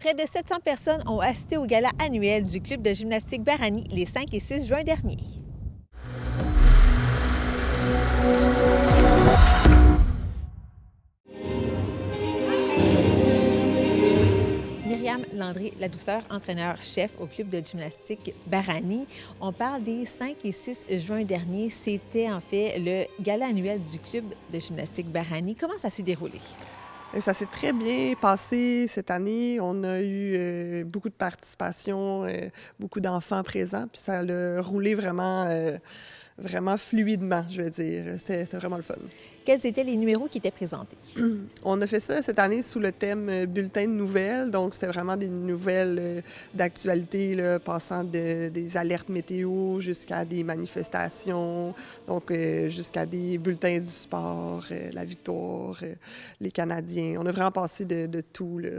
Près de 700 personnes ont assisté au gala annuel du club de gymnastique Barani les 5 et 6 juin dernier. Myriam Landry-Ladouceur, entraîneur-chef au club de gymnastique Barani. On parle des 5 et 6 juin dernier. C'était en fait le gala annuel du club de gymnastique Barani. Comment ça s'est déroulé? Ça s'est très bien passé cette année. On a eu beaucoup de participation, beaucoup d'enfants présents, puis ça a roulé vraiment fluidement, je veux dire. C'était vraiment le fun. Quels étaient les numéros qui étaient présentés? On a fait ça cette année sous le thème bulletin de nouvelles. Donc, c'était vraiment des nouvelles d'actualité, là, passant des alertes météo jusqu'à des manifestations, donc jusqu'à des bulletins du sport, la victoire, les Canadiens. On a vraiment passé de tout, là.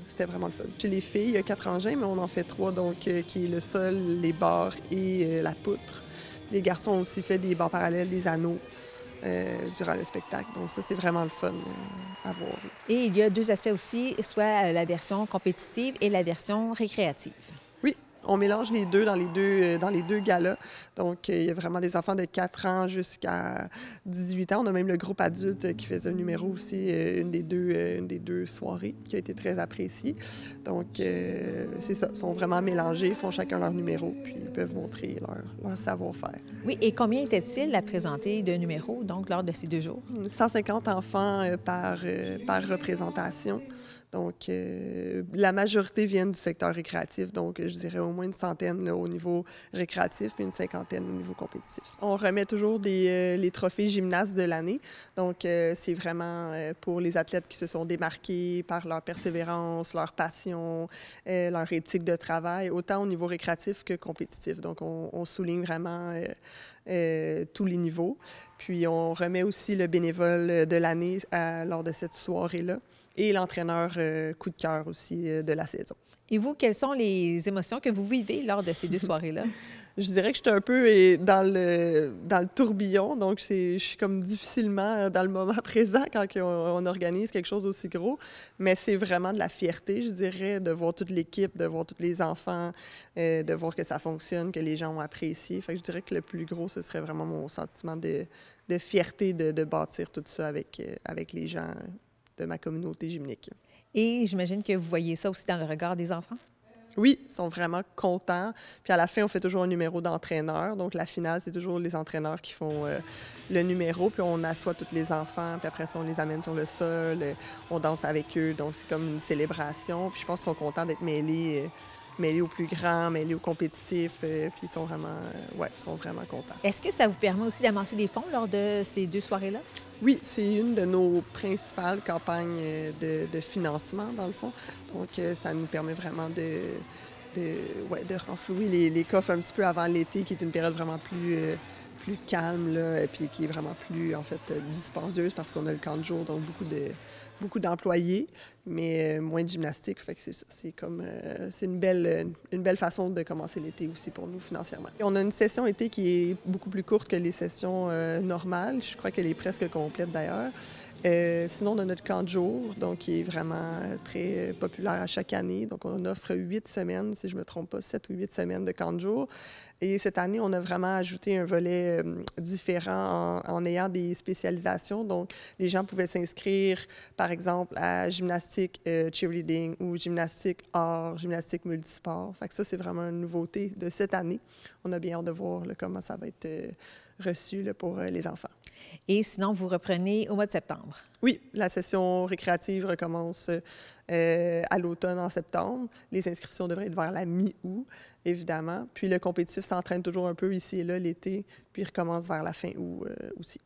C'était vraiment le fun. Chez les filles, il y a 4 engins, mais on en fait 3, donc qui est le sol, les barres et la poutre. Les garçons ont aussi fait des barres parallèles, des anneaux. Durant le spectacle. Donc ça, c'est vraiment le fun à voir. Et il y a 2 aspects aussi, soit la version compétitive et la version récréative. Oui, on mélange les deux dans les deux galas. Donc, il y a vraiment des enfants de 4 ans jusqu'à 18 ans. On a même le groupe adulte qui faisait un numéro aussi, une des deux soirées, qui a été très appréciée. Donc, c'est ça. Ils sont vraiment mélangés, font chacun leur numéro, puis ils peuvent montrer leur savoir-faire. Oui, et combien était-il à présenter de numéros, donc, lors de ces 2 jours? 150 enfants par représentation. Donc, la majorité viennent du secteur récréatif, donc je dirais au moins une centaine là, au niveau récréatif, puis une cinquantaine au niveau compétitif. On remet toujours les trophées gymnastes de l'année, donc c'est vraiment pour les athlètes qui se sont démarqués par leur persévérance, leur passion, leur éthique de travail, autant au niveau récréatif que compétitif. Donc, on souligne vraiment tous les niveaux. Puis, on remet aussi le bénévole de l'année lors de cette soirée-là. Et l'entraîneur coup de cœur aussi de la saison. Et vous, quelles sont les émotions que vous vivez lors de ces 2 soirées-là? Je dirais que j'étais un peu dans le tourbillon, donc je suis comme difficilement dans le moment présent quand on organise quelque chose d'aussi gros, mais c'est vraiment de la fierté, je dirais, de voir toute l'équipe, de voir tous les enfants, de voir que ça fonctionne, que les gens ont apprécié. Fait que je dirais que le plus gros, ce serait vraiment mon sentiment de fierté de bâtir tout ça avec les gens de ma communauté gymnique. Et j'imagine que vous voyez ça aussi dans le regard des enfants? Oui, ils sont vraiment contents. Puis à la fin, on fait toujours un numéro d'entraîneur. Donc la finale, c'est toujours les entraîneurs qui font le numéro. Puis on assoit tous les enfants. Puis après ça, on les amène sur le sol. On danse avec eux. Donc c'est comme une célébration. Puis je pense qu'ils sont contents d'être mêlés aux plus grands, mêlés aux compétitifs. Puis ils sont vraiment contents. Est-ce que ça vous permet aussi d'amasser des fonds lors de ces 2 soirées-là? Oui, c'est une de nos principales campagnes de financement, dans le fond. Donc, ça nous permet vraiment de renflouer les coffres un petit peu avant l'été, qui est une période vraiment plus calme, là, et puis qui est vraiment plus, en fait, dispendieuse parce qu'on a le camp de jour, donc beaucoup d'employés, mais moins de gymnastique. Fait que c'est ça. C'est une belle façon de commencer l'été aussi pour nous financièrement. Et on a une session été qui est beaucoup plus courte que les sessions normales. Je crois qu'elle est presque complète d'ailleurs. Sinon, on a notre camp de jour, donc qui est vraiment très populaire à chaque année. Donc, on offre 8 semaines, si je ne me trompe pas, 7 ou 8 semaines de camp de jour. Et cette année, on a vraiment ajouté un volet différent en ayant des spécialisations. Donc, les gens pouvaient s'inscrire, par exemple, à gymnastique cheerleading ou gymnastique art, gymnastique multisport. Fait que ça, c'est vraiment une nouveauté de cette année. On a bien hâte de voir là, comment ça va être reçu là, pour les enfants. Et sinon, vous reprenez au mois de septembre? Oui, la session récréative recommence à l'automne, en septembre. Les inscriptions devraient être vers la mi-août, évidemment. Puis le compétitif s'entraîne toujours un peu ici et là l'été, puis il recommence vers la fin août aussi.